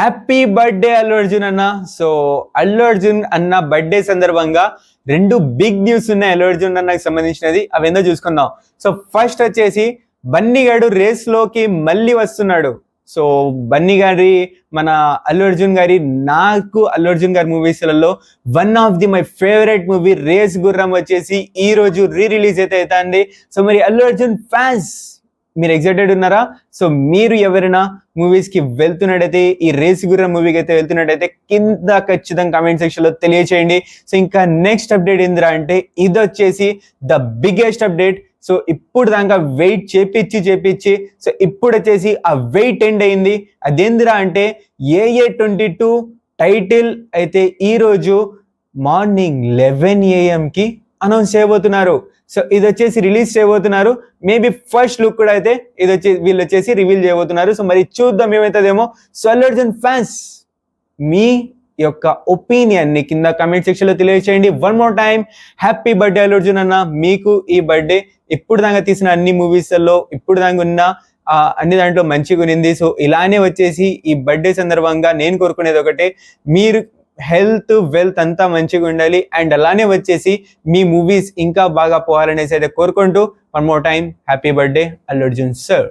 Happy birthday Allu Arjun అన్న. So Allu Arjun అన్న birthday సందర్భంగా రెండు బిగ్ న్యూస్ ఉన్నాయి అల్లు అర్జున్ అన్నకి సంబంధించినది. అవి ఏందో చూసుకుందాం. సో ఫస్ట్ వచ్చేసి బన్నీ గారు రేస్ లోకి మళ్ళీ వస్తున్నాడు. సో బన్నీ గారి మన అల్లు అర్జున్ గారి నాకు అల్లు అర్జున్ గారి మూవీస్లలో one of the my favourite movie race Gurram వచ్చేసి ఈ రోజు రిలీజ్ అయితే అవుతుంది. సో మరి అల్లు అర్జున్ ఫ్యాన్స్ మీరు ఎక్సైటెడ్ ఉన్నారా? సో మీరు ఎవరైనా మూవీస్ కి వెళ్తున్నట్టయితే, ఈ రేస్ గుర్రం మూవీకి అయితే వెళ్తున్నట్టయితే కింద ఖచ్చితంగా కామెంట్ సెక్షన్ లో తెలియచేయండి. సో ఇంకా నెక్స్ట్ అప్డేట్ ఏందిరా అంటే ఇది వచ్చేసి ద బిగ్గెస్ట్ అప్డేట్. సో ఇప్పుడు దాకా వెయిట్ చేపించి సో ఇప్పుడు వచ్చేసి ఆ వెయిట్ ఎండ్ అయింది. అదేందిరా అంటే AA22 టైటిల్ అయితే ఈ రోజు మార్నింగ్ 11 AM కి అనౌన్స్ చేయబోతున్నారు. సో ఇది వచ్చేసి రిలీజ్ చేయబోతున్నారు. మేబీ ఫస్ట్ లుక్ కూడా అయితే వీళ్ళు వచ్చేసి రివీల్ చేయబోతున్నారు. సో మరి చూద్దాం ఏమవుతుందేమో. సో అల్లు అర్జున్ ఫ్యాన్స్ మీ యొక్క ఒపీనియన్ ని కింద కమెంట్ సెక్షన్ లో తెలియజేయండి. One more time happy birthday Allu Arjun అన్న. మీకు ఈ బర్త్డే ఇప్పుడు దాకా తీసిన అన్ని మూవీస్లలో ఇప్పుడు దాకా ఉన్న అన్ని దాంట్లో మంచిగా ఉన్నింది. సో ఇలానే వచ్చేసి ఈ బర్త్డే సందర్భంగా నేను కోరుకునేది ఒకటే, మీరు హెల్త్ వెల్త్ అంతా మంచిగా ఉండాలి. అండ్ అలానే వచ్చేసి మీ మూవీస్ ఇంకా బాగా పోవాలనేసి అయితే కోరుకుంటూ one more time happy birthday Allu Arjun sir.